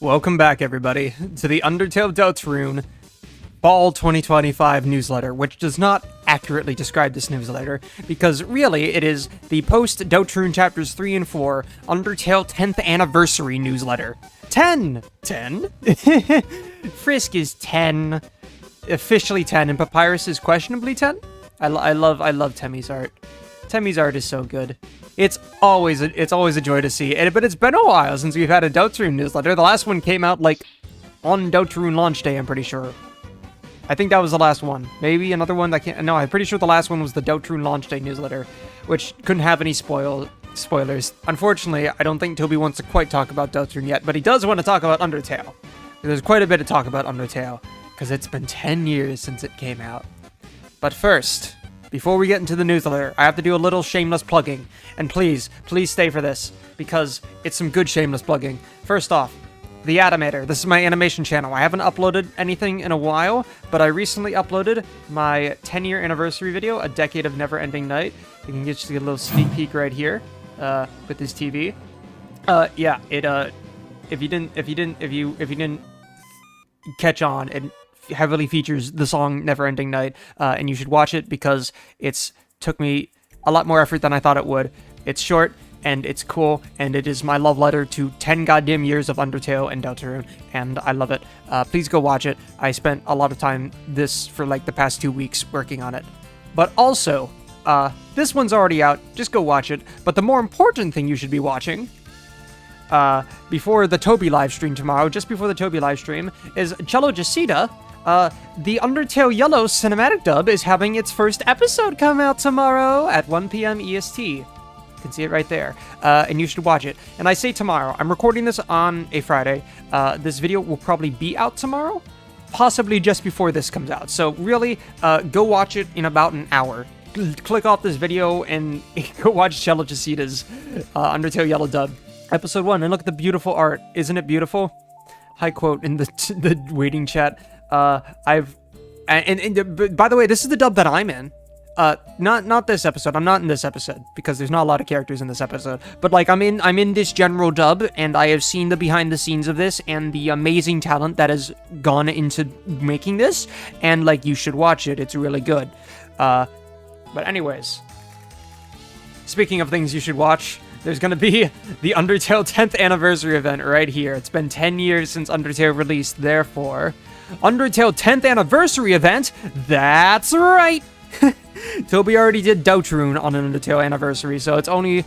Welcome back, everybody, to the Undertale Deltarune Fall 2025 newsletter, which does not accurately describe this newsletter, because really it is the post-Deltarune Chapters 3 and 4 Undertale 10th Anniversary newsletter. 10! 10? Frisk is 10. Officially 10, and Papyrus is questionably 10? I love Temmie's art. Temmie's art is so good. It's always a joy to see, but it's been a while since we've had a Deltarune newsletter. The last one came out, like, on Deltarune launch day, I'm pretty sure. I think that was the last one. Maybe another one that can't... No, I'm pretty sure the last one was the Deltarune launch day newsletter, which couldn't have any spoilers. Unfortunately, I don't think Toby wants to quite talk about Deltarune yet, but he does want to talk about Undertale. There's quite a bit to talk about Undertale, because it's been 10 years since it came out. But first, before we get into the newsletter, I have to do a little shameless plugging. And please stay for this, because it's some good shameless plugging. First off, The Animator. This is my animation channel. I haven't uploaded anything in a while, but I recently uploaded my 10-year anniversary video, A Decade of Never-Ending Night. You can just get a little sneak peek right here, with this TV. Yeah, if you didn't catch on, it heavily features the song Never-Ending Night, and you should watch it because it's took me a lot more effort than I thought it would. It's short, and it's cool, and it is my love letter to 10 goddamn years of Undertale and Deltarune, and I love it. Please go watch it. I spent a lot of time for like the past 2 weeks working on it. But also, this one's already out. Just go watch it. But the more important thing you should be watching, before the Toby live stream tomorrow, just before the Toby live stream, is Cello Jacita. The Undertale Yellow cinematic dub is having its first episode come out tomorrow at 1 p.m. EST. You can see it right there, and you should watch it. And I say tomorrow. I'm recording this on a Friday. This video will probably be out tomorrow, possibly just before this comes out. So really, go watch it in about an hour. Click off this video and go watch Cello Jacita's Undertale Yellow dub. Episode 1, and look at the beautiful art. Isn't it beautiful? High quote in the waiting chat. By the way, this is the dub that I'm in. Not this episode. I'm not in this episode because there's not a lot of characters in this episode. But like I'm in this general dub, and I have seen the behind the scenes of this and the amazing talent that has gone into making this. And like, you should watch it. It's really good. But anyways, speaking of things you should watch, there's gonna be the Undertale 10th anniversary event right here. It's been 10 years since Undertale released, therefore, Undertale 10th anniversary event. That's right. Toby already did Deltarune on an Undertale anniversary, so it's only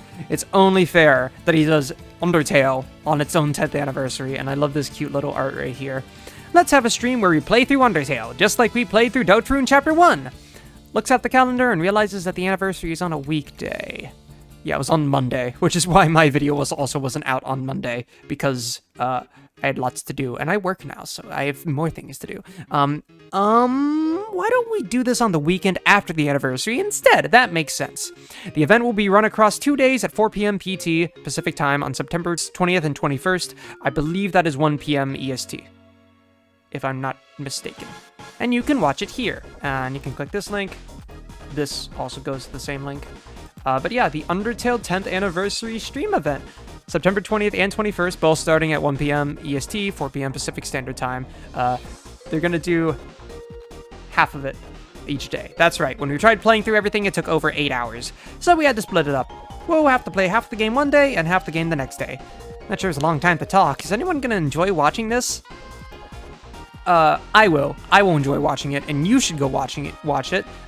fair that he does Undertale on its own 10th anniversary, and I love this cute little art right here. Let's have a stream where we play through Undertale, just like we played through Deltarune Chapter 1. Looks at the calendar and realizes that the anniversary is on a weekday. Yeah, it was on Monday, which is why my video wasn't out on Monday, because I had lots to do, and I work now, so I have more things to do. Why don't we do this on the weekend after the anniversary instead? That makes sense. The event will be run across 2 days at 4 p.m. PT Pacific Time on September 20th and 21st. I believe that is 1 p.m. EST, if I'm not mistaken. And you can watch it here, and you can click this link. This also goes to the same link. But yeah, the Undertale 10th anniversary stream event. September 20th and 21st, both starting at 1 p.m. EST, 4 p.m. Pacific Standard Time. They're going to do half of it each day. That's right. When we tried playing through everything, it took over 8 hours. So we had to split it up. We'll have to play half the game one day and half the game the next day. That sure is a long time to talk. Is anyone going to enjoy watching this? I will. I will enjoy watching it, and you should go watch it.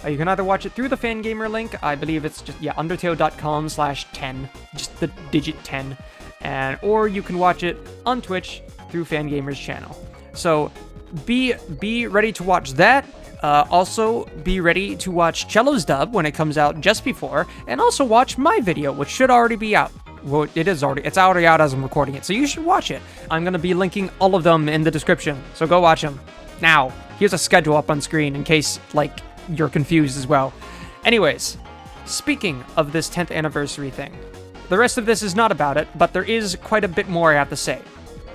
You can either watch it through the Fangamer link. I believe it's just, undertale.com/10, just the digit 10, or you can watch it on Twitch through Fangamer's channel. So be ready to watch that. Also, be ready to watch Cello's dub when it comes out just before, and also watch my video, which should already be out. Well, it's already out as I'm recording it, so you should watch it. I'm going to be linking all of them in the description, so go watch them. Now, here's a schedule up on screen in case, like, you're confused as well. Anyways, speaking of this 10th anniversary thing, the rest of this is not about it, but there is quite a bit more I have to say.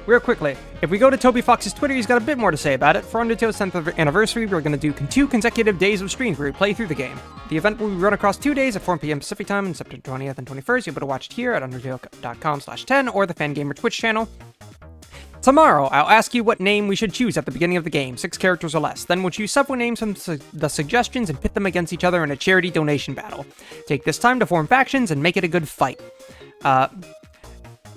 Real quickly, if we go to Toby Fox's Twitter, he's got a bit more to say about it. For Undertale's 10th anniversary, we're going to do 2 consecutive days of streams where we play through the game. The event will be run across 2 days at 4 p.m. Pacific Time on September 20th and 21st. You'll be able to watch it here at undertale.com/10 or the Fangamer Twitch channel. Tomorrow, I'll ask you what name we should choose at the beginning of the game, 6 characters or less. Then we'll choose several names from the suggestions and pit them against each other in a charity donation battle. Take this time to form factions and make it a good fight.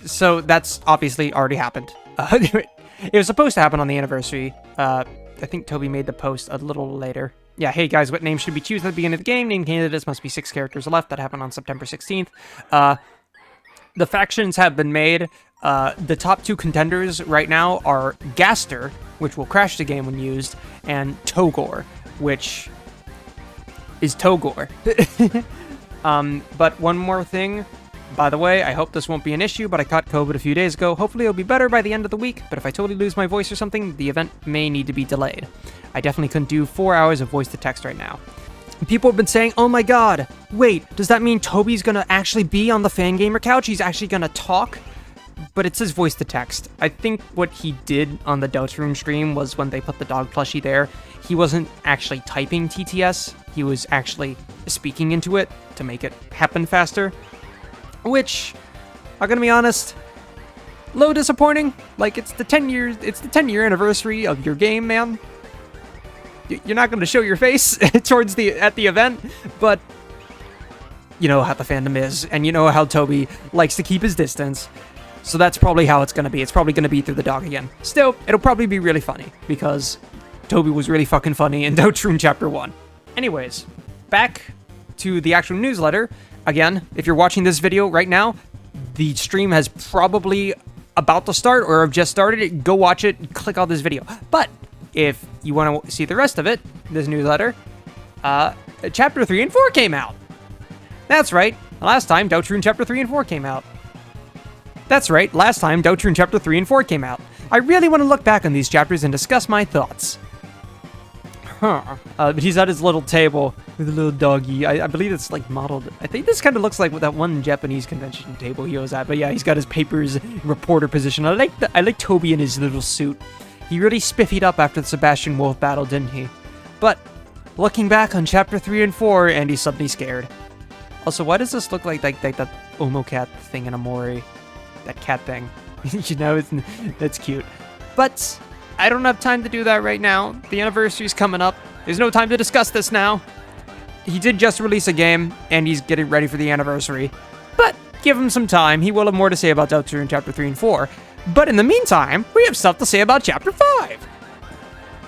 So that's obviously already happened. It was supposed to happen on the anniversary. I think Toby made the post a little later. Yeah, hey guys, what name should we choose at the beginning of the game? Name candidates must be 6 characters or less. That happened on September 16th. The factions have been made. The top 2 contenders right now are Gaster, which will crash the game when used, and Togor, which is Togor. But one more thing. By the way, I hope this won't be an issue, but I caught COVID a few days ago. Hopefully it'll be better by the end of the week, but if I totally lose my voice or something, the event may need to be delayed. I definitely couldn't do 4 hours of voice-to-text right now. People have been saying, oh my god, wait, does that mean Toby's gonna actually be on the Fangamer couch? He's actually gonna talk? But it says voice-to-text. I think what he did on the Deltarune stream was when they put the dog plushie there, he wasn't actually typing TTS, he was actually speaking into it to make it happen faster. Which, I'm gonna be honest, a little disappointing. Like, it's the 10-year anniversary of your game, man. You're not gonna show your face at the event, but you know how the fandom is, and you know how Toby likes to keep his distance. So that's probably how it's gonna be. It's probably gonna be through the dog again. Still, it'll probably be really funny, because Toby was really fucking funny in Deltarune Chapter 1. Anyways, back to the actual newsletter. Again, if you're watching this video right now, the stream has probably about to start or have just started. Go watch it, click on this video. But if you want to see the rest of it, this newsletter, Chapter 3 and 4 came out. That's right, last time Deltarune Chapter 3 and 4 came out. That's right, last time Deltarune Chapter 3 and 4 came out. I really want to look back on these chapters and discuss my thoughts. But he's at his little table with a little doggy. I believe it's like modeled. I think this kind of looks like that one Japanese convention table he was at. But yeah, he's got his papers, reporter position. I like Toby in his little suit. He really spiffied up after the Sebastian Wolf battle, didn't he? But looking back on Chapter 3 and 4, Andy's suddenly scared. Also, why does this look like that Omo cat thing in Amori? That cat thing. You know, that's cute. But I don't have time to do that right now. The anniversary's coming up. There's no time to discuss this now. He did just release a game, and he's getting ready for the anniversary. But give him some time. He will have more to say about Deltarune Chapter 3 and 4. But in the meantime, we have stuff to say about Chapter 5.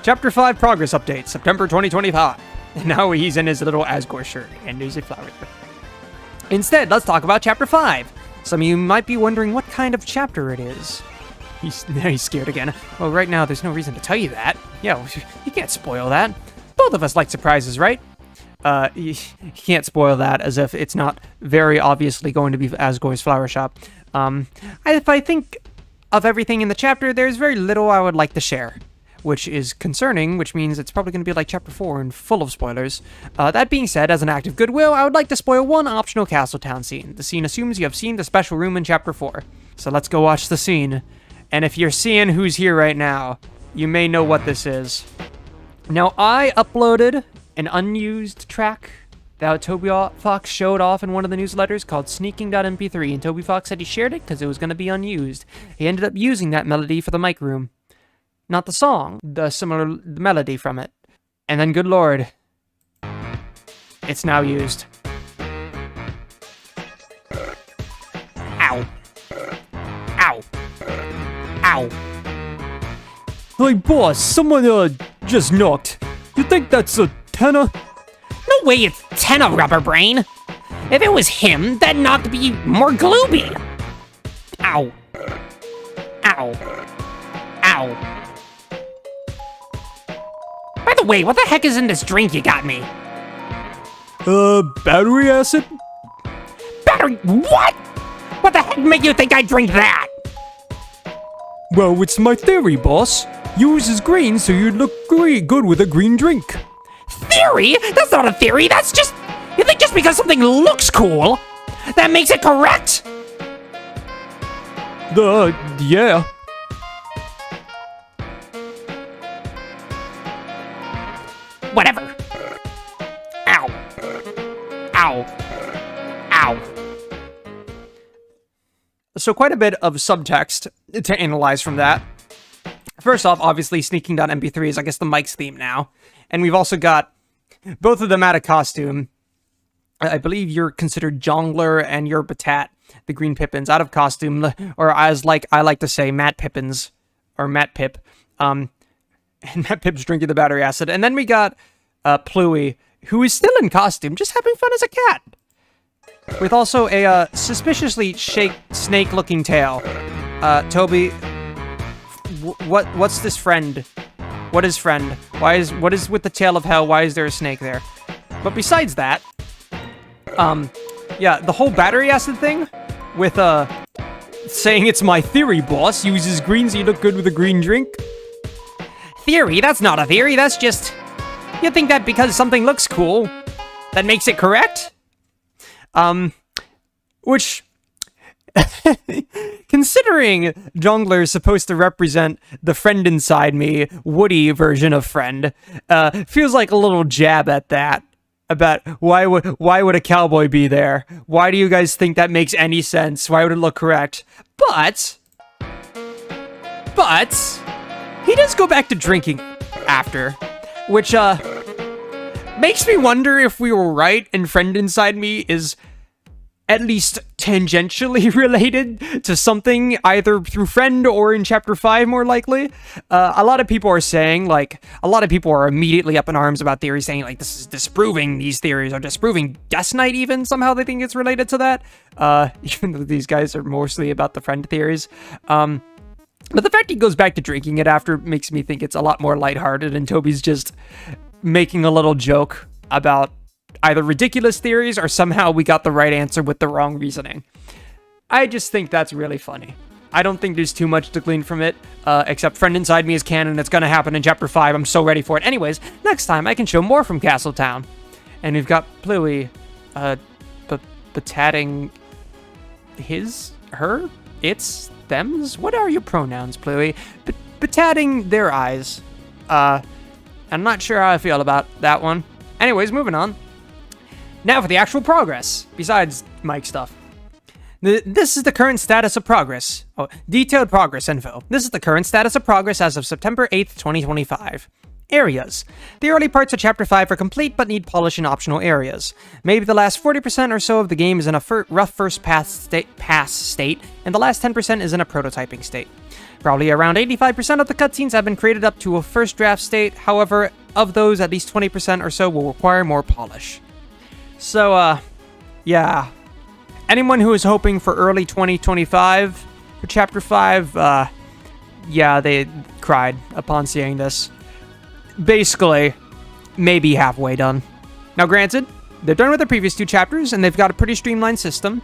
Chapter 5 Progress Update, September 2025. And now he's in his little Asgore shirt, and there's a flower. Instead, let's talk about Chapter 5. Some of you might be wondering what kind of chapter it is. He's scared again. Well, right now, there's no reason to tell you that. Yeah, you can't spoil that. Both of us like surprises, right? You can't spoil that, as if it's not very obviously going to be Asgore's flower shop. If I think of everything in the chapter, there's very little I would like to share, which is concerning, which means it's probably going to be like Chapter 4 and full of spoilers. That being said, as an act of goodwill, I would like to spoil one optional Castletown scene. The scene assumes you have seen the special room in Chapter 4. So let's go watch the scene. And if you're seeing who's here right now, you may know what this is. Now, I uploaded an unused track that Toby Fox showed off in one of the newsletters called Sneaking.mp3, and Toby Fox said he shared it because it was going to be unused. He ended up using that melody for the mic room. Not the song, the similar melody from it. And then, good lord, it's now used. Ow. Ow. Ow. Hey boss, someone just knocked. You think that's a tenor? No way it's tenor, Rubber Brain. If it was him, that knock'd be more glooby. Ow. Ow. Ow. By the way, what the heck is in this drink you got me? Battery acid? Battery... What? What the heck made you think I'd drink that? Well, it's my theory, boss. Yours is green, so you'd look good with a green drink. Theory? That's not a theory, that's just... You think just because something looks cool, that makes it correct? Yeah. Whatever. Ow. Ow. Ow. So quite a bit of subtext to analyze from that. First off, obviously, sneaking down MP3 is, I guess, the Mike's theme now. And we've also got both of them out of costume. I believe you're considered Jongler and you're Batat, the Green Pippins, out of costume, or as I like to say, Matt Pippins, or Matt Pip. And Matt Pip's drinking the battery acid. And then we got Pluie, who is still in costume, just having fun as a cat. With also a suspiciously snake-looking tail. Toby, what's this friend? What is friend? What is with the tail of hell? Why is there a snake there? But besides that, yeah, the whole battery acid thing with saying it's my theory, boss, uses green so you look good with a green drink. Theory? That's not a theory, that's just... You think that because something looks cool, that makes it correct? Which, considering Jongler is supposed to represent the friend inside me, Woody version of friend, feels like a little jab at that. About why would a cowboy be there? Why do you guys think that makes any sense? Why would it look correct? But he does go back to drinking after, which makes me wonder if we were right and friend inside me is at least tangentially related to something, either through friend or in chapter 5, more likely. A lot of people are saying, a lot of people are immediately up in arms about theories, saying, this is disproving these theories, or disproving Death Knight even, somehow they think it's related to that, even though these guys are mostly about the friend theories. But the fact he goes back to drinking it after makes me think it's a lot more lighthearted, and Toby's just making a little joke about either ridiculous theories or somehow we got the right answer with the wrong reasoning. I just think that's really funny. I don't think there's too much to glean from it, except friend inside me is canon. It's gonna happen in chapter 5. I'm so ready for it. Anyways, next time I can show more from Castletown. And we've got Pluie, batatting her, its, thems? What are your pronouns, Pluie? Batatting their eyes. I'm not sure how I feel about that one. Anyways, moving on. Now for the actual progress, besides Mike stuff. This is the current status of progress. Oh, detailed progress info. This is the current status of progress as of September 8th, 2025. Areas. The early parts of Chapter 5 are complete but need polish in optional areas. Maybe the last 40% or so of the game is in a rough first pass state, and the last 10% is in a prototyping state. Probably around 85% of the cutscenes have been created up to a first draft state, however, of those, at least 20% or so will require more polish. So, yeah. Anyone who is hoping for early 2025 for Chapter 5, yeah, they cried upon seeing this. Basically, maybe halfway done. Now, granted, they're done with the previous 2 chapters, and they've got a pretty streamlined system,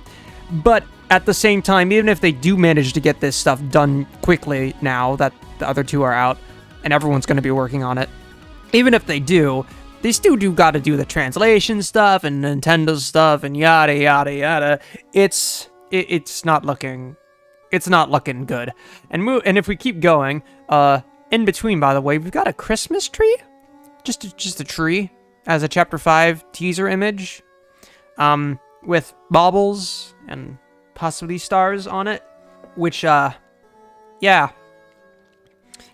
but at the same time, even if they do manage to get this stuff done quickly now that the other 2 are out, and everyone's going to be working on it, even if they do, they still do gotta do the translation stuff and Nintendo stuff and yada yada yada. It's not looking good. And if we keep going, in between, by the way, we've got a Christmas tree, just a tree as a Chapter 5 teaser image, with baubles and possibly stars on it, which yeah.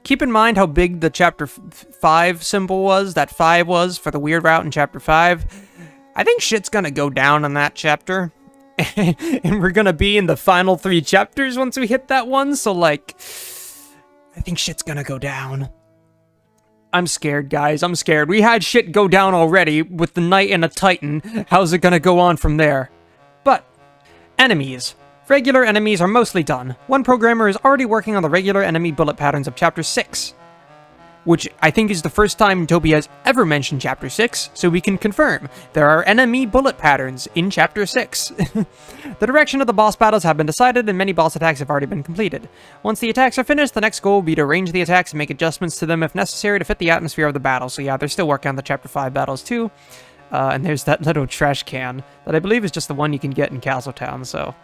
Keep in mind how big the Chapter 5 symbol was, that 5 was, for the weird route in Chapter 5. I think shit's gonna go down in that chapter. And we're gonna be in the final 3 chapters once we hit that one, so, I think shit's gonna go down. I'm scared, guys. I'm scared. We had shit go down already with the Knight and a Titan. How's it gonna go on from there? But, enemies. Regular enemies are mostly done. One programmer is already working on the regular enemy bullet patterns of Chapter 6, which I think is the first time Toby has ever mentioned Chapter 6, so we can confirm there are enemy bullet patterns in Chapter 6. The direction of the boss battles have been decided, and many boss attacks have already been completed. Once the attacks are finished, the next goal will be to arrange the attacks and make adjustments to them if necessary to fit the atmosphere of the battle. So yeah, they're still working on the Chapter 5 battles too. And there's that little trash can that I believe is just the one you can get in Castletown, so...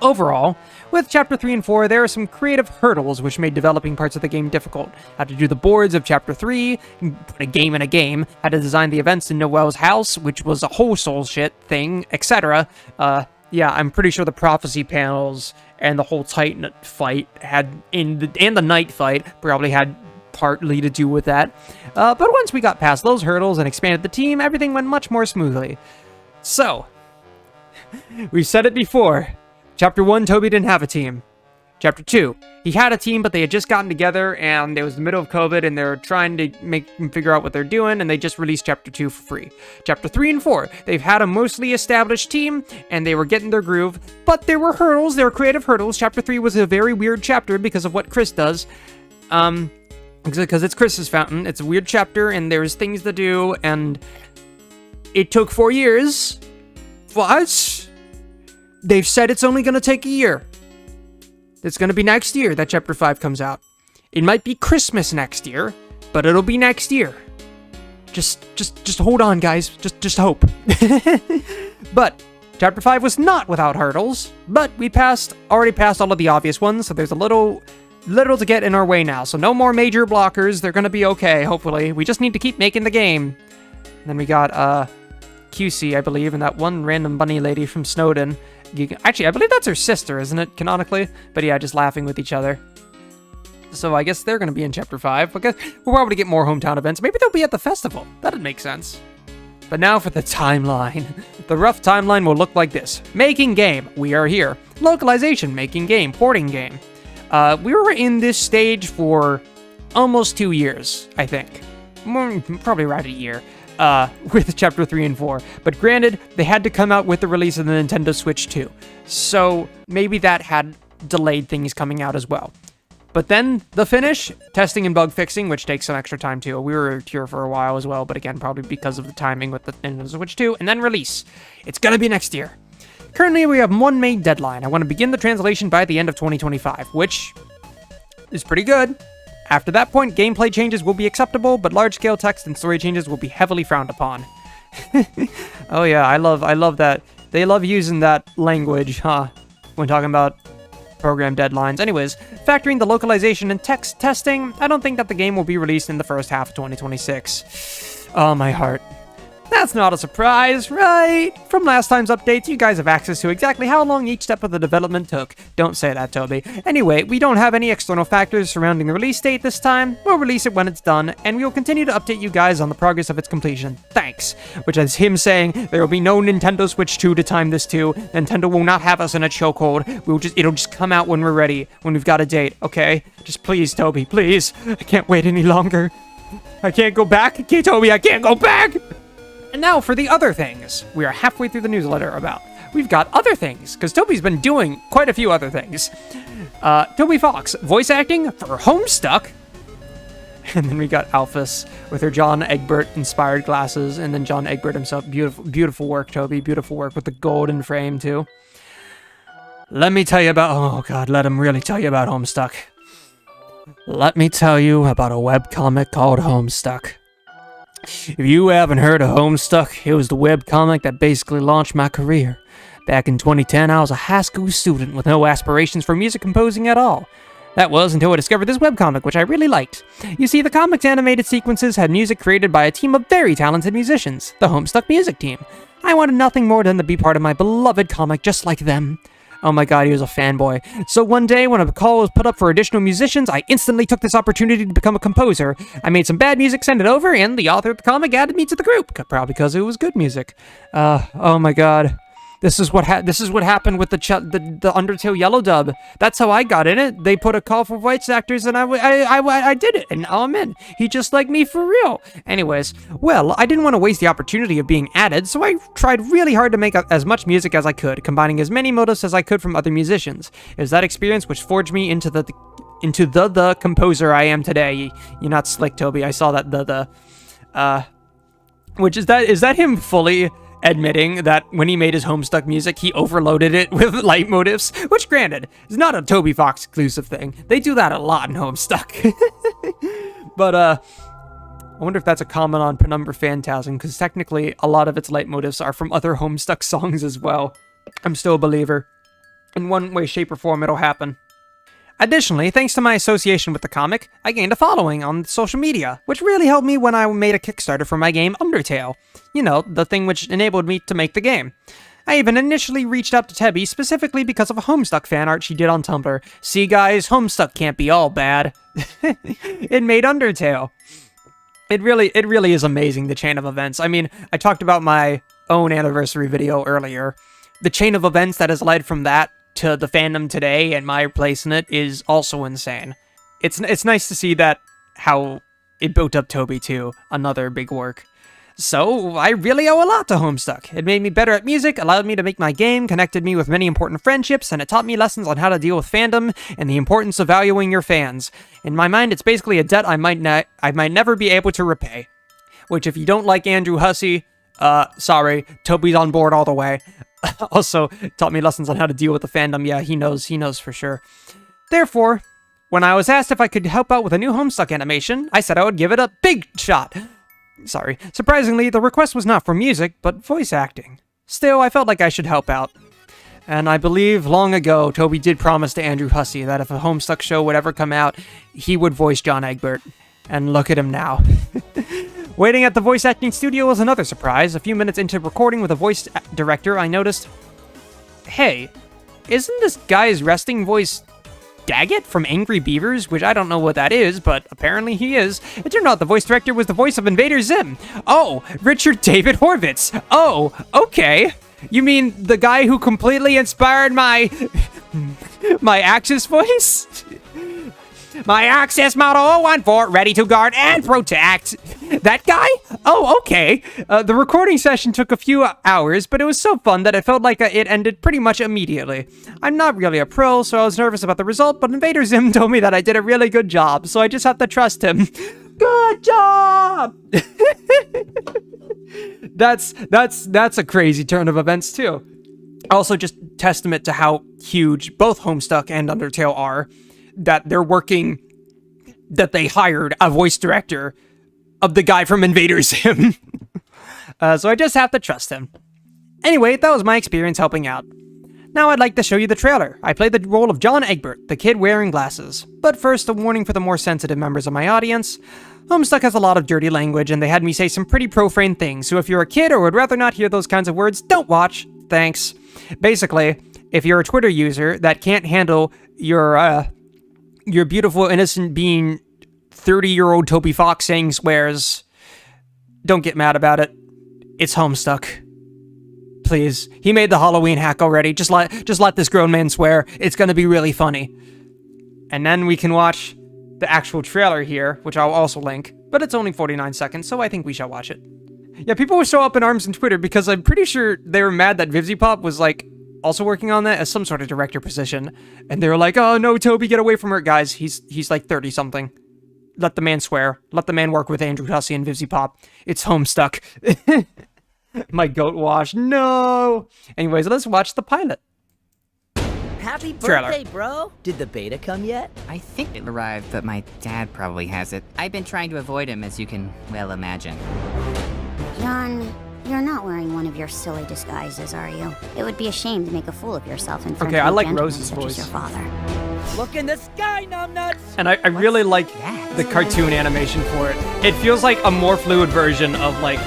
Overall, with Chapter 3 and 4, there are some creative hurdles which made developing parts of the game difficult. How to do the boards of Chapter 3, put a game in a game, how to design the events in Noel's house, which was a whole soul shit thing, etc. yeah, I'm pretty sure the prophecy panels and the whole Titan fight and the night fight probably had partly to do with that. But once we got past those hurdles and expanded the team, everything went much more smoothly. So, we've said it before. Chapter 1, Toby didn't have a team. Chapter 2, he had a team, but they had just gotten together, and it was the middle of COVID, and they're trying to make them figure out what they're doing, and they just released Chapter 2 for free. Chapter 3 and 4, they've had a mostly established team, and they were getting their groove, but there were hurdles, there were creative hurdles. Chapter 3 was a very weird chapter because of what Chris does. Because it's Chris's fountain, it's a weird chapter, and there's things to do, and it took 4 years, but they've said it's only going to take a year. It's going to be next year that Chapter 5 comes out. It might be Christmas next year, but it'll be next year. Just hold on, guys. Just hope. But Chapter 5 was not without hurdles, but we already passed all of the obvious ones, so there's a little to get in our way now. So no more major blockers. They're going to be okay, hopefully. We just need to keep making the game. And then we got QC, I believe, and that one random bunny lady from Snowden. Actually, I believe that's her sister, isn't it, canonically? But yeah, just laughing with each other. So I guess they're going to be in Chapter 5. I guess we'll probably get more hometown events. Maybe they'll be at the festival. That'd make sense. But now for the timeline. The rough timeline will look like this. Making game. We are here. Localization. Making game. Porting game. We were in this stage for almost 2 years, I think. Probably around a year. With Chapter 3 and 4. But granted, they had to come out with the release of the Nintendo Switch 2. So maybe that had delayed things coming out as well. But then, the finish, testing and bug fixing, which takes some extra time too. We were here for a while as well, but again, probably because of the timing with the Nintendo Switch 2. And then release. It's gonna be next year. Currently, we have one main deadline. I want to begin the translation by the end of 2025, which is pretty good. After that point, gameplay changes will be acceptable, but large-scale text and story changes will be heavily frowned upon. Oh yeah, I love that. They love using that language, huh? When talking about program deadlines. Anyways, factoring the localization and text testing, I don't think that the game will be released in the first half of 2026. Oh, my heart. That's not a surprise, right? From last time's updates, you guys have access to exactly how long each step of the development took. Don't say that, Toby. Anyway, we don't have any external factors surrounding the release date this time. We'll release it when it's done, and we will continue to update you guys on the progress of its completion. Thanks. Which is him saying there will be no Nintendo Switch 2 to time this to. Nintendo will not have us in a chokehold. It'll just come out when we're ready, when we've got a date, okay? Just please, Toby, please. I can't wait any longer. I can't go back. Okay, Toby, I can't go back. And now for the other things. We are halfway through the newsletter about. We've got other things, because Toby's been doing quite a few other things. Toby Fox, voice acting for Homestuck. And then we got Alphys with her John Egbert-inspired glasses, and then John Egbert himself. Beautiful, beautiful work, Toby. Beautiful work with the golden frame, too. Let me tell you about... Oh, God, let him really tell you about Homestuck. Let me tell you about a webcomic called Homestuck. If you haven't heard of Homestuck, it was the webcomic that basically launched my career. Back in 2010, I was a high school student with no aspirations for music composing at all. That was until I discovered this webcomic, which I really liked. You see, the comic's animated sequences had music created by a team of very talented musicians, the Homestuck Music Team. I wanted nothing more than to be part of my beloved comic just like them. Oh my god, he was a fanboy. So one day, when a call was put up for additional musicians, I instantly took this opportunity to become a composer. I made some bad music, sent it over, and the author of the comic added me to the group. Probably because it was good music. Oh my god. This is what happened with the Undertale Yellow dub. That's how I got in it. They put a call for voice actors, and I did it, and now I'm in. He just like me for real. Anyways, well, I didn't want to waste the opportunity of being added, so I tried really hard to make as much music as I could, combining as many motifs as I could from other musicians. It was that experience which forged me into the composer I am today. You're not slick, Toby. I saw that which is that him fully admitting that when he made his Homestuck music, he overloaded it with leitmotifs, which granted, is not a Toby Fox exclusive thing. They do that a lot in Homestuck. But, I wonder if that's a comment on Penumbra Phantasm, because technically a lot of its leitmotifs are from other Homestuck songs as well. I'm still a believer. In one way, shape, or form, it'll happen. Additionally, thanks to my association with the comic, I gained a following on social media, which really helped me when I made a Kickstarter for my game Undertale. You know, the thing which enabled me to make the game. I even initially reached out to Tebby specifically because of a Homestuck fan art she did on Tumblr. See guys, Homestuck can't be all bad. It made Undertale. It really is amazing, the chain of events. I mean, I talked about my own anniversary video earlier. The chain of events that has led from that to the fandom today and my place in it is also insane. It's nice to see that how it built up Toby too, another big work. So, I really owe a lot to Homestuck. It made me better at music, allowed me to make my game, connected me with many important friendships, and it taught me lessons on how to deal with fandom and the importance of valuing your fans. In my mind, it's basically a debt I might never be able to repay. Which, if you don't like Andrew Hussey, sorry, Toby's on board all the way. Also, taught me lessons on how to deal with the fandom. Yeah, he knows for sure. Therefore, when I was asked if I could help out with a new Homestuck animation, I said I would give it a big shot. Sorry. Surprisingly, the request was not for music, but voice acting. Still, I felt like I should help out. And I believe long ago, Toby did promise to Andrew Hussey that if a Homestuck show would ever come out, he would voice John Egbert. And look at him now. Waiting at the voice acting studio was another surprise. A few minutes into recording with a voice director, I noticed, hey, isn't this guy's resting voice Daggett from Angry Beavers, which I don't know what that is, but apparently he is. It turned out the voice director was the voice of Invader Zim. Oh, Richard David Horvitz. Oh, okay. You mean the guy who completely inspired my Axis voice? My Axis Model 014, ready to guard and protect. That guy? Oh, okay. The recording session took a few hours, but it was so fun that it felt like it ended pretty much immediately. I'm not really a pro, so I was nervous about the result, but Invader Zim told me that I did a really good job, so I just have to trust him. Good job! That's a crazy turn of events, too. Also, just testament to how huge both Homestuck and Undertale are, that they hired a voice director of the guy from Invader Zim. So I just have to trust him. Anyway, that was my experience helping out. Now I'd like to show you the trailer. I played the role of John Egbert, the kid wearing glasses. But first, a warning for the more sensitive members of my audience. Homestuck has a lot of dirty language, and they had me say some pretty profane things, so if you're a kid or would rather not hear those kinds of words, don't watch. Thanks. Basically, if you're a Twitter user that can't handle your beautiful, innocent being 30-year-old Toby Fox saying swears, don't get mad about it. It's Homestuck. Please. He made the Halloween hack already. Just let this grown man swear. It's gonna be really funny. And then we can watch the actual trailer here, which I'll also link, but it's only 49 seconds, so I think we shall watch it. Yeah, people were so up in arms on Twitter because I'm pretty sure they were mad that VivziePop was, like, also working on that as some sort of director position. And they were like, oh no, Toby, get away from her. Guys, he's like 30-something. Let the man swear. Let the man work with Andrew Hussey and VivziePop. It's Homestuck. My goat wash. No! Anyways, let's watch the pilot. Happy Trailer. birthday, bro! Did the beta come yet? I think it arrived, but my dad probably has it. I've been trying to avoid him, as you can well imagine. John, you're not wearing one of your silly disguises, are you? It would be a shame to make a fool of yourself in front Okay, of I a like gentleman Rose's such voice. as your father. Look in the sky, numbnuts! And I really like the cartoon animation for it. It feels like a more fluid version of, like,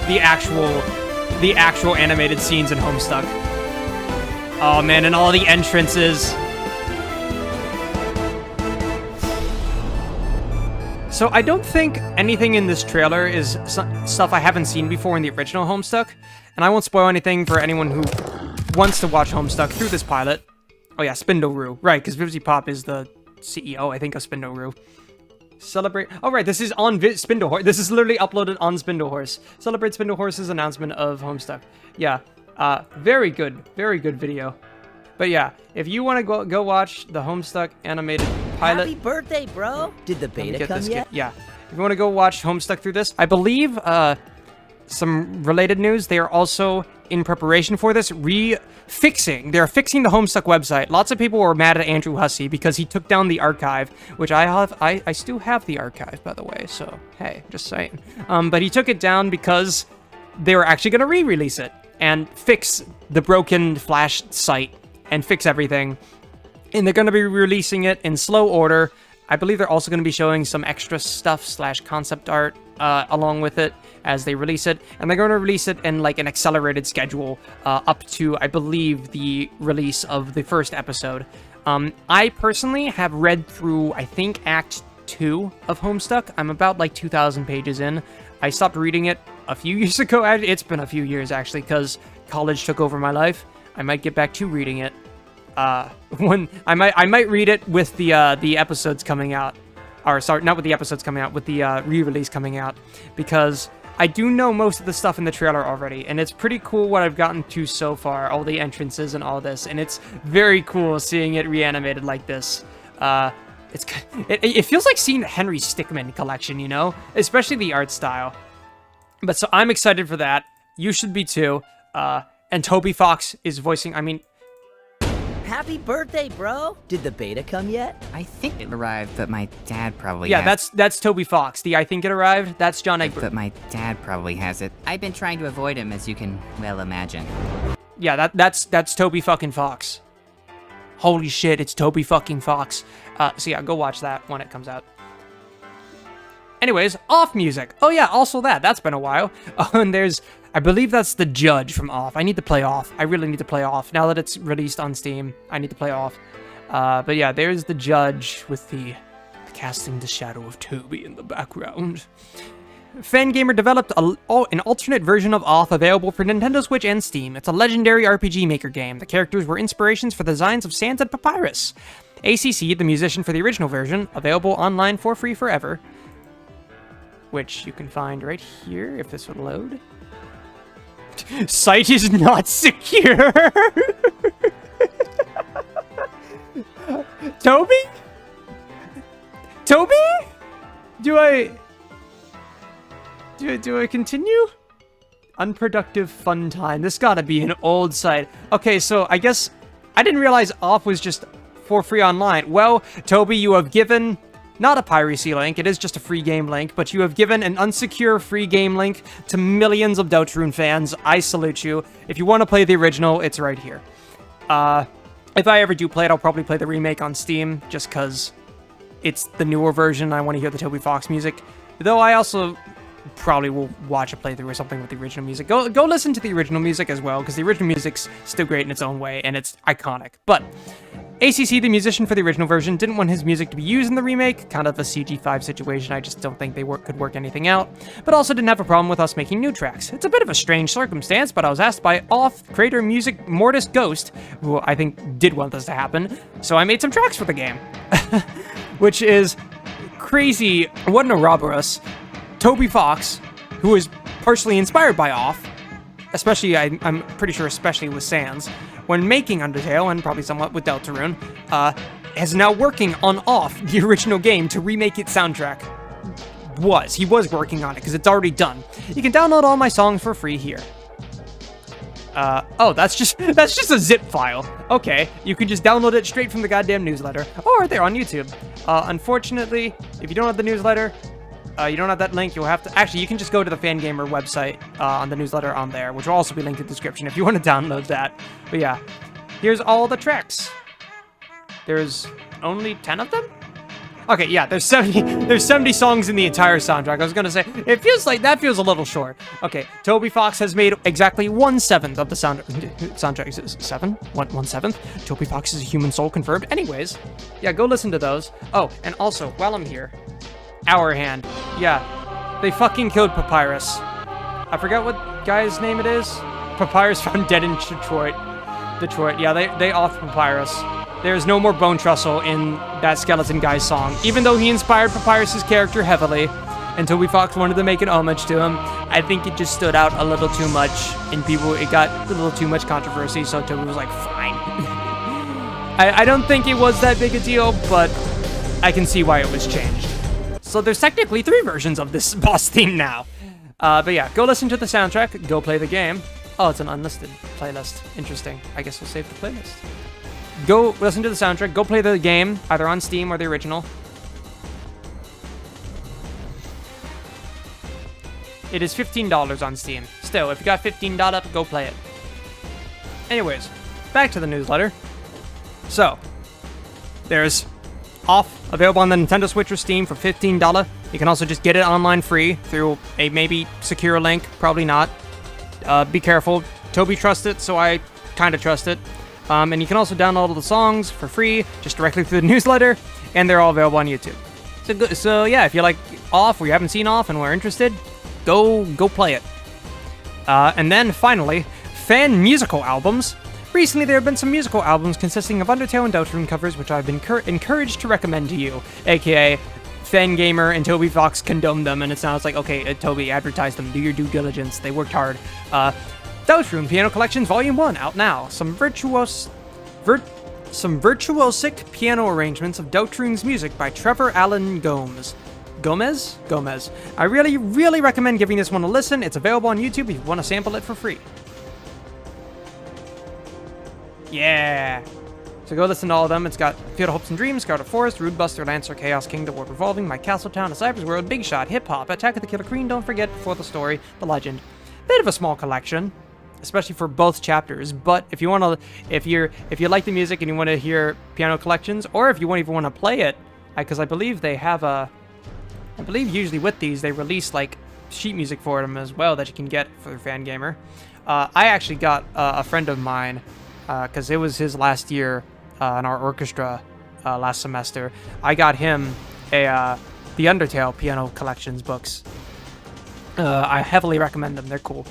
the actual animated scenes in Homestuck. Oh man, and all the entrances. So I don't think anything in this trailer is stuff I haven't seen before in the original Homestuck, and I won't spoil anything for anyone who wants to watch Homestuck through this pilot. Oh yeah, Spindleroo, right, because VivziePop is the CEO, I think, of Spindleroo. Celebrate. Oh right, this is on Spindlehorse. This is literally uploaded on Spindlehorse. Celebrate Spindlehorse's announcement of Homestuck. Yeah, very good video. But yeah, if you want to go watch the Homestuck animated pilot. Happy birthday, bro! Did the beta come yet? Yeah, if you want to go watch Homestuck through this, I believe some related news. They are also in preparation for this they're fixing the Homestuck website. Lots of people were mad at Andrew Hussey because he took down the archive, which I still have the archive, by the way, so hey, just saying. But he took it down because they were actually going to re-release it and fix the broken Flash site and fix everything. And they're going to be releasing it in slow order. I believe they're also going to be showing some extra stuff / concept art along with it as they release it, and they're going to release it in like an accelerated schedule up to, I believe, the release of the first episode. I personally have read through, I think, Act 2 of Homestuck. I'm about like 2,000 pages in. I stopped reading it a few years ago. It's been a few years actually, because college took over my life. I might get back to reading it. When I might read it with the episodes coming out, or sorry, not with the episodes coming out, with the re-release coming out, because I do know most of the stuff in the trailer already, and it's pretty cool what I've gotten to so far, all the entrances and all this, and it's very cool seeing it reanimated like this. It feels like seeing the Henry Stickmin collection, you know, especially the art style. But so I'm excited for that. You should be too. And Toby Fox is voicing. I mean, Happy birthday, bro! Did the beta come yet? I think it arrived, but my dad probably yeah, has that's Toby Fox. The I think it arrived. That's John Egbert. But my dad probably has it. I've been trying to avoid him, as you can well imagine. Yeah, that's Toby fucking Fox. Holy shit, it's Toby fucking Fox. So yeah, go watch that when it comes out. Anyways, Off music. Oh yeah, also that's been a while. And there's, I believe that's the Judge from Off. I need to play Off. I really need to play Off. Now that it's released on Steam, I need to play Off. But yeah, there's the Judge with the casting the shadow of Toby in the background. Fangamer developed an alternate version of Off available for Nintendo Switch and Steam. It's a legendary RPG Maker game. The characters were inspirations for the designs of Sans and Papyrus. ACC, the musician for the original version, available online for free forever, which you can find right here if this would load. Site is not secure. Toby? Toby? Do I continue? Unproductive fun time. This gotta be an old site. Okay, so I guess I didn't realize Off was just for free online. Well, Toby, you have given not a piracy link, it is just a free game link, but you have given an unsecure free game link to millions of Deltarune fans. I salute you. If you want to play the original, it's right here. If I ever do play it, I'll probably play the remake on Steam, just because it's the newer version. I want to hear the Toby Fox music. Though I also probably will watch a playthrough or something with the original music. Go listen to the original music as well, because the original music's still great in its own way, and it's iconic. But ACC, the musician for the original version, didn't want his music to be used in the remake, kind of a CG5 situation. I just don't think they could work anything out, but also didn't have a problem with us making new tracks. It's a bit of a strange circumstance, but I was asked by Off creator Music Mortis Ghost, who I think did want this to happen, so I made some tracks for the game. Which is crazy. What an Ouroboros. Toby Fox, who is partially inspired by Off, especially, I'm pretty sure especially with Sans, when making Undertale, and probably somewhat with Deltarune, is now working on Off, the original game, to remake its soundtrack. He was working on it, because it's already done. You can download all my songs for free here. Oh, that's just a zip file. Okay, you can just download it straight from the goddamn newsletter, or they're on YouTube. Unfortunately, if you don't have the newsletter, you don't have that link, you'll have to... Actually, you can just go to the Fangamer website on the newsletter on there, which will also be linked in the description if you want to download that. But yeah, here's all the tracks. There's only 10 of them? Okay, yeah, there's 70 songs in the entire soundtrack. I was gonna say, that feels a little short. Okay, Toby Fox has made exactly 1/7 of the soundtrack. Is it 7? 1/7? Toby Fox is a human soul confirmed. Anyways, yeah, go listen to those. Oh, and also, while I'm here, Our Hand. Yeah, they fucking killed Papyrus. I forgot what guy's name it is. Papyrus found dead in Detroit. Yeah, they offed Papyrus. There's no more Bone Trussell in that Skeleton Guy's song. Even though he inspired Papyrus's character heavily, and Toby Fox wanted to make an homage to him, I think it just stood out a little too much, and it got a little too much controversy, so Toby was like, fine. I don't think it was that big a deal, but I can see why it was changed. So there's technically 3 versions of this boss theme now. But yeah, go listen to the soundtrack, go play the game. Oh, it's an unlisted playlist. Interesting. I guess we'll save the playlist. Go listen to the soundtrack, go play the game, either on Steam or the original. It is $15 on Steam. Still, if you got $15, go play it. Anyways, back to the newsletter. So, there's off, available on the Nintendo Switch or Steam for $15. You can also just get it online free through a maybe secure link, probably not. Be careful. Toby trusts it, so I kind of trust it. And you can also download all the songs for free, just directly through the newsletter, and they're all available on YouTube. So yeah, if you like Off, or you haven't seen Off and we're interested, go play it. And then finally, fan musical albums. Recently, there have been some musical albums consisting of Undertale and Deltarune covers, which I've been encouraged to recommend to you, aka Fangamer and Toby Fox condoned them, and it sounds like, okay, Toby, advertise them, do your due diligence, they worked hard. Deltarune Piano Collections Volume 1, out now. Some virtuosic piano arrangements of Deltarune's music by Trevor Allen Gomez. I really recommend giving this one a listen. It's available on YouTube if you want to sample it for free. Yeah. So go listen to all of them. It's got Field of Hopes and Dreams, Scarlet Forest, Rude Buster, Lancer, Chaos King, The World Revolving, My Castle Town, A Cyber's World, Big Shot, Hip Hop, Attack of the Killer Queen, Don't Forget, Before the Story, The Legend. Bit of a small collection, especially for both chapters. But if you want to, if you like the music and you want to hear piano collections, or if you even want to play it, because I believe they have I believe usually with these they release like sheet music for them as well that you can get for Fangamer. I actually got a friend of mine, because it was his last year in our orchestra last semester. I got him the Undertale piano collections books. I heavily recommend them. They're cool.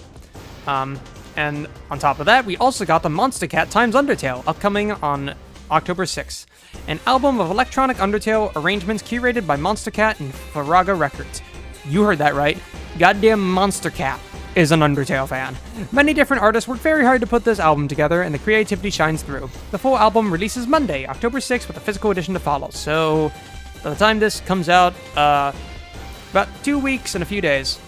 And on top of that, we also got the Monster Cat times Undertale, upcoming on October 6th. An album of electronic Undertale arrangements curated by Monster Cat and Faraga Records. You heard that right. Goddamn Monster Cat is an Undertale fan. Many different artists worked very hard to put this album together, and the creativity shines through. The full album releases Monday, October 6th, with a physical edition to follow. So, by the time this comes out, about 2 weeks and a few days.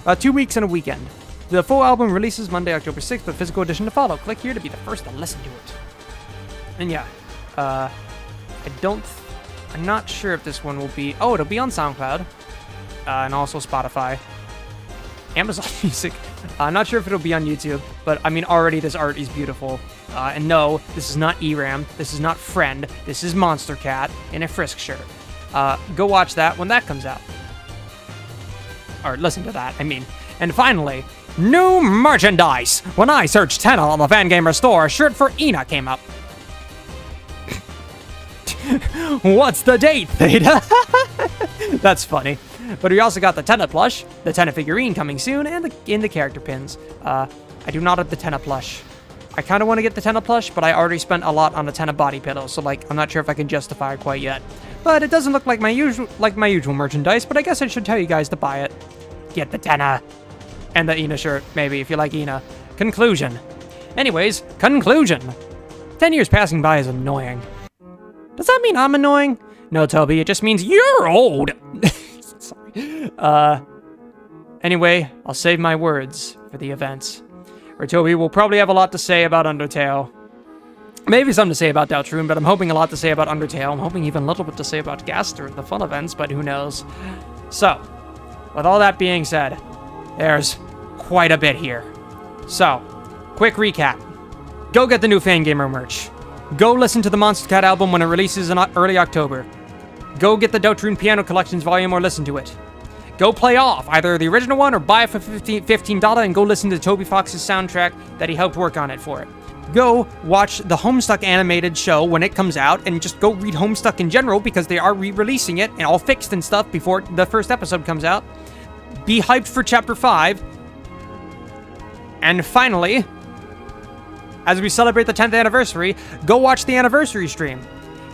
About 2 weeks and a weekend. The full album releases Monday, October 6th, with a physical edition to follow. Click here to be the first to listen to it. And yeah, I'm not sure if this one will be... Oh, it'll be on SoundCloud. And also Spotify. Amazon Music. I'm not sure if it'll be on YouTube, but I mean, already this art is beautiful. And no, this is not ERAM. This is not Friend. This is Monster Cat in a Frisk shirt. Go watch that when that comes out. Or listen to that, I mean. And finally, new merchandise! When I searched Tenna on the Fangamer store, a shirt for Ina came up. What's the date, Theta? That's funny. But we also got the Tenna plush, the Tenna figurine coming soon, and the character pins. I do not have the Tenna plush. I kind of want to get the Tenna plush, but I already spent a lot on the Tenna body pillow, so like I'm not sure if I can justify it quite yet. But it doesn't look like my usual merchandise, but I guess I should tell you guys to buy it. Get the Tenna. And the Ina shirt, maybe, if you like Ina. Conclusion. Anyways, conclusion. 10 years passing by is annoying. Does that mean I'm annoying? No, Toby, it just means you're old. Sorry. Anyway, I'll save my words for the events, where Toby will probably have a lot to say about Undertale. Maybe something to say about Deltarune, but I'm hoping a lot to say about Undertale. I'm hoping even a little bit to say about Gaster, the fun events, but who knows. So, with all that being said, there's quite a bit here. So, quick recap. Go get the new Fangamer merch. Go listen to the Monster Cat album when it releases in early October. Go get the Deltarune Piano Collections volume or listen to it. Go play Off, either the original one or buy it for $15 and go listen to Toby Fox's soundtrack that he helped work on it for it. Go watch the Homestuck animated show when it comes out, and just go read Homestuck in general because they are re-releasing it and all fixed and stuff before the first episode comes out. Be hyped for Chapter 5. And finally, as we celebrate the 10th anniversary, go watch the anniversary stream.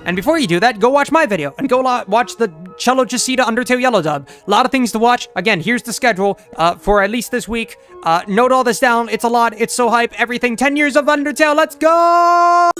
And before you do that, go watch my video, and go watch the Cello Chasita Undertale Yellow Dub. A lot of things to watch. Again, here's the schedule for at least this week. Note all this down. It's a lot. It's so hype. Everything. 10 years of Undertale. Let's go!